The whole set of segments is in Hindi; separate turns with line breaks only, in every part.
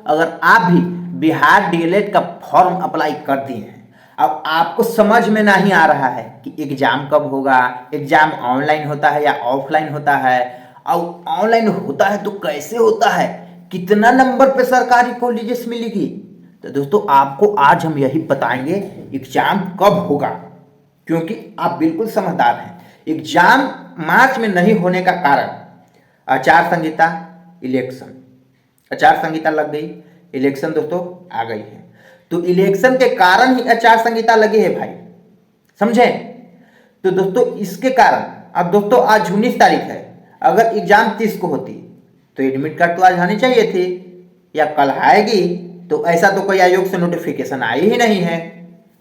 अगर आप भी बिहार डीएलएड का फॉर्म अप्लाई कर दिए हैं, अब आपको समझ में नहीं आ रहा है कि एग्जाम कब होगा, एग्जाम ऑनलाइन होता है या ऑफलाइन होता है, और ऑनलाइन होता है तो कैसे होता है, कितना नंबर पे सरकारी कॉलेजेस मिलेगी। तो दोस्तों आपको आज हम यही बताएंगे एग्जाम कब होगा, क्योंकि आप बिल्कुल समझदार हैं। एग्जाम मार्च में नहीं होने का कारण आचार संहिता, इलेक्शन। आचार संहिता लग गई, इलेक्शन दोस्तों आ गई है, तो इलेक्शन के कारण ही आचार संहिता लगी है भाई, समझे। तो दोस्तों इसके कारण अब दोस्तों आज 19 तारीख है, अगर एग्जाम 30 को होती तो एडमिट कार्ड तो आज आनी चाहिए थी, या कल आएगी, तो ऐसा तो कोई आयोग से नोटिफिकेशन आई ही नहीं है।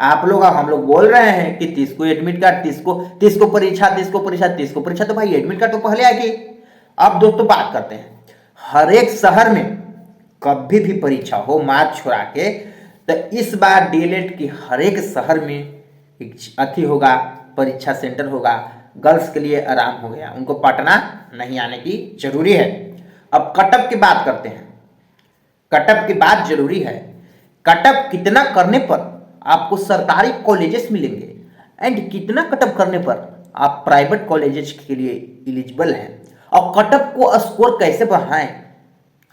आप लोग हम लोग बोल रहे हैं कि 30 को एडमिट कार्ड, 30 को परीक्षा, 30 को परीक्षा, 30 को परीक्षा, तो भाई एडमिट कार्ड तो पहले आएगी। अब दोस्तों बात करते हैं, हर एक शहर में कभी भी परीक्षा हो मार्च छोड़ा के, तो इस बार डीएलएड की हर एक शहर में अथी होगा, परीक्षा सेंटर होगा। गर्ल्स के लिए आराम हो गया, उनको पटना नहीं आने की जरूरी है। अब कटअप की बात करते हैं, कटअप की बात जरूरी है। कटअप कितना करने पर आपको सरकारी कॉलेजेस मिलेंगे एंड कितना कटअप करने पर आप प्राइवेट कॉलेजेस के लिए एलिजिबल हैं, और कटअप को स्कोर कैसे बढ़ाएं।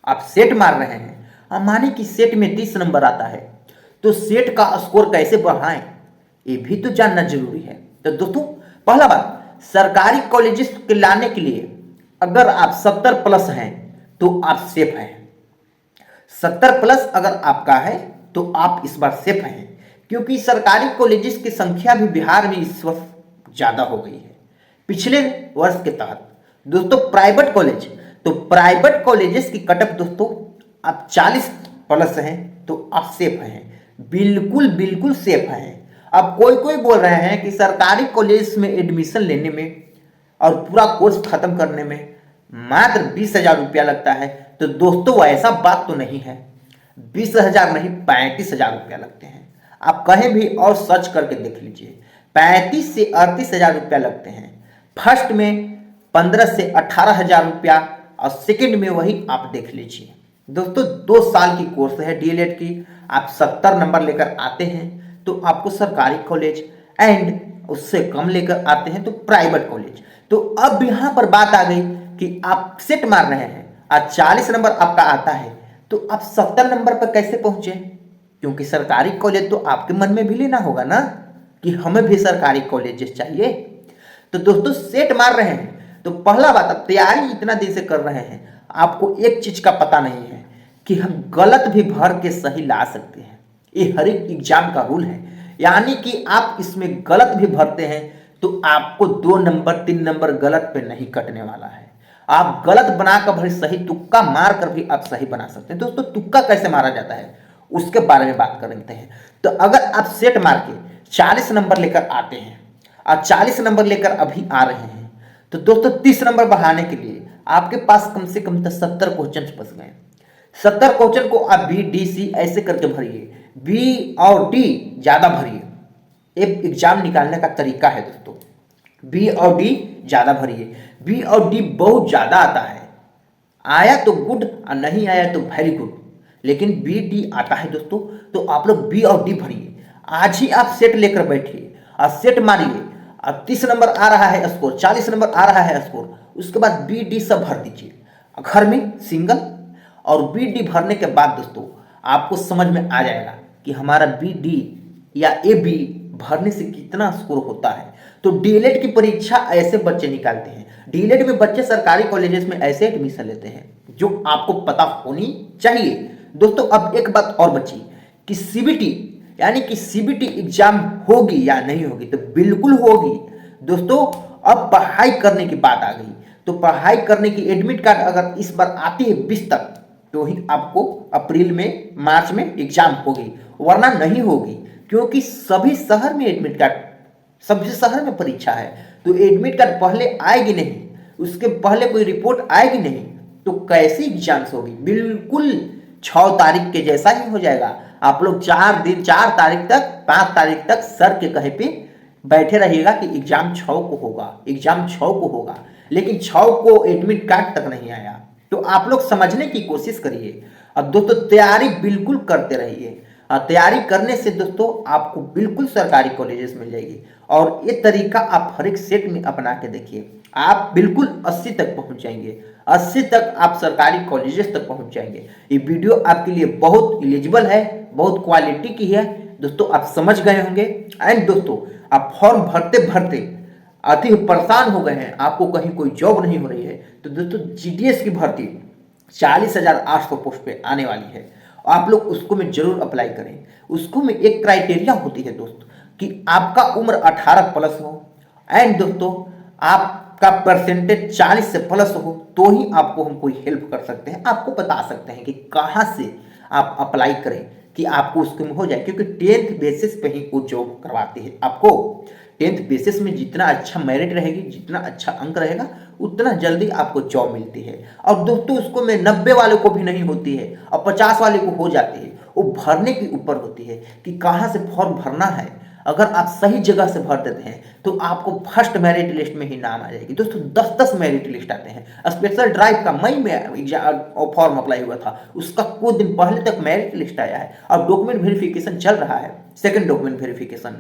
आप सेट मार रहे हैं, अब माने कि सेट में 30 नंबर आता है, तो सेट का स्कोर कैसे बढ़ाएं ये भी तो जानना जरूरी है। तो दोस्तों पहला बात, सरकारी कॉलेजेस के लाने के लिए अगर आप 70 प्लस हैं तो आप सेफ हैं। 70 प्लस अगर आपका है तो आप इस बार सेफ हैं, क्योंकि सरकारी कॉलेजेस की संख्या भी बिहार में इस वक्त ज्यादा हो गई है पिछले वर्ष के तहत। दोस्तों प्राइवेट कॉलेज, तो प्राइवेट कॉलेजेस की कटअप दोस्तों आप 40 प्लस हैं तो आप सेफ हैं, बिल्कुल बिल्कुल सेफ हैं। अब कोई कोई बोल रहे हैं कि सरकारी कॉलेज में एडमिशन लेने में और पूरा कोर्स खत्म करने में मात्र 20,000 रुपया लगता है। तो दोस्तों ऐसा बात तो नहीं है, 20,000 नहीं 35,000 रुपया लगते हैं। आप कहीं भी और सर्च करके देख लीजिए, 35 से 38,000 रुपया लगते हैं। फर्स्ट में 15 से 18,000 रुपया, और सेकंड में वही आप देख लीजिए। दोस्तों 2 साल की कोर्स है डीएलएड की, आप 70 नंबर लेकर आते हैं तो आपको सरकारी कॉलेज, एंड उससे कम लेकर आते हैं तो प्राइवेट कॉलेज। तो अब यहां पर बात आ गई कि आप सेट मार रहे हैं, आज 40 नंबर आपका आता है तो आप 70 नंबर पर कैसे पहुंचे, क्योंकि सरकारी कॉलेज तो आपके मन में भी लेना होगा ना कि हमें भी सरकारी कॉलेज चाहिए। तो दोस्तों सेट मार रहे हैं, तो पहला बात, आप तैयारी इतना दिन से कर रहे हैं, आपको एक चीज का पता नहीं है कि हम गलत भी भर के सही ला सकते हैं। ये हर एक एग्जाम का रूल है, यानी कि आप इसमें गलत भी भरते हैं तो आपको 2 नंबर 3 नंबर गलत पे नहीं कटने वाला है। आप गलत बनाकर भर सही तुक्का मार कर भी आप सही बना सकते हैं। दोस्तों तुक्का कैसे मारा जाता है उसके बारे में बात करते हैं। तो अगर आप सेट मार के 40 नंबर लेकर आते हैं और 40 नंबर लेकर अभी आ रहे हैं, तो दोस्तों 30 नंबर बढ़ाने के लिए आपके पास कम से कम 70 क्वेश्चन बच गए। 70 क्वेश्चन को आप बी डी सी ऐसे करके भरिए, बी और डी ज्यादा भरिए। एक एग्जाम निकालने का तरीका है दोस्तों, बी और डी ज्यादा भरिए। बी और डी बहुत ज्यादा आता है, आया तो गुड और नहीं आया तो वेरी गुड, लेकिन बी डी आता है दोस्तों, तो आप लोग बी और डी भरिए। आज ही आप सेट लेकर बैठिए और सेट मारिए। अब 30 नंबर आ रहा है स्कोर, 40 नंबर आ रहा है स्कोर, उसके बाद बी डी सब भर दीजिए घर में सिंगल। और बी डी भरने के बाद दोस्तों आपको समझ में आ जाएगा कि हमारा बी डी या ए बी भरने से कितना स्कोर होता है। तो डीएलएड की परीक्षा ऐसे बच्चे निकालते हैं, डीएलएड में बच्चे सरकारी कॉलेजेस में ऐसे एडमिशन लेते हैं, जो आपको पता होनी चाहिए। दोस्तों अब एक बात और बची कि सीबीटी, यानी कि सीबीटी एग्जाम होगी या नहीं होगी, तो बिल्कुल होगी दोस्तों। अब पढ़ाई करने की बात आ गई, तो पढ़ाई करने की एडमिट कार्ड अगर इस बार आती है 20 तक, तो ही आपको अप्रैल में मार्च में एग्जाम होगी, वरना नहीं होगी, क्योंकि सभी शहर में एडमिट कार्ड, सभी शहर में परीक्षा है। तो एडमिट कार्ड पहले आएगी नहीं, उसके पहले कोई रिपोर्ट आएगी नहीं, तो कैसी एग्जाम्स होगी, बिल्कुल 6 तारीख के जैसा ही हो जाएगा। आप लोग 4 तारीख तक 5 तारीख तक सर के कहे पे बैठे रहिएगा कि एग्जाम 6 को होगा, एग्जाम 6 को होगा, लेकिन 6 को एडमिट कार्ड तक नहीं आया। तो आप लोग समझने की कोशिश करिए। अब दोस्तों तैयारी बिल्कुल करते रहिए। तैयारी करने से दोस्तों आपको बिल्कुल सरकारी कॉलेजेस मिल जाएगी। और ये तरीका आप हर एक सेट में अपना के देखिए, आप बिल्कुल 80 तक पहुंच जाएंगे। 80 तक आप सरकारी कॉलेजेस तक पहुंच जाएंगे। ये वीडियो आपके लिए बहुत एलिजिबल है, बहुत क्वालिटी की है दोस्तों, आप समझ गए होंगे। एंड दोस्तों आप फॉर्म भरते भरते अति परेशान हो गए हैं, आपको कहीं कोई जॉब नहीं हो रही है, तो दोस्तों जीडीएस की भर्ती 40,800 पोस्ट पे आने वाली है। आप लोग उसको में जरूर अप्लाई करें। उसको में एक क्राइटेरिया होती है दोस्तों कि आपका उम्र 18 प्लस हो एंड दोस्तों आपका परसेंटेज 40 से प्लस हो, तो ही आपको हम कोई हेल्प कर सकते हैं, आपको बता सकते हैं कि कहाँ से आप अप्लाई करें कि आपको उसके में हो जाए। क्योंकि 10th बेसिस पे ही वो जॉब करवाती है आपको। 10th बेसिस में जितना अच्छा मेरिट रहेगी, जितना अच्छा अंक रहेगा, उतना जल्दी आपको जॉब मिलती है। और दोस्तों उसको में 90 वाले को भी नहीं होती है और 50 वाले को हो जाती है। वो भरने के ऊपर होती है कि कहाँ से फॉर्म भरना है। अगर आप सही जगह से भर देते हैं तो आपको फर्स्ट मेरिट लिस्ट में ही नाम आ जाएगी। दोस्तों 10-10 मेरिट लिस्ट आते हैं। स्पेशल ड्राइव का मई में एग्जाम फॉर्म अप्लाई हुआ था, उसका कुछ दिन पहले तक मेरिट लिस्ट आया है और डॉक्यूमेंट वेरिफिकेशन चल रहा है, सेकंड डॉक्यूमेंट वेरिफिकेशन।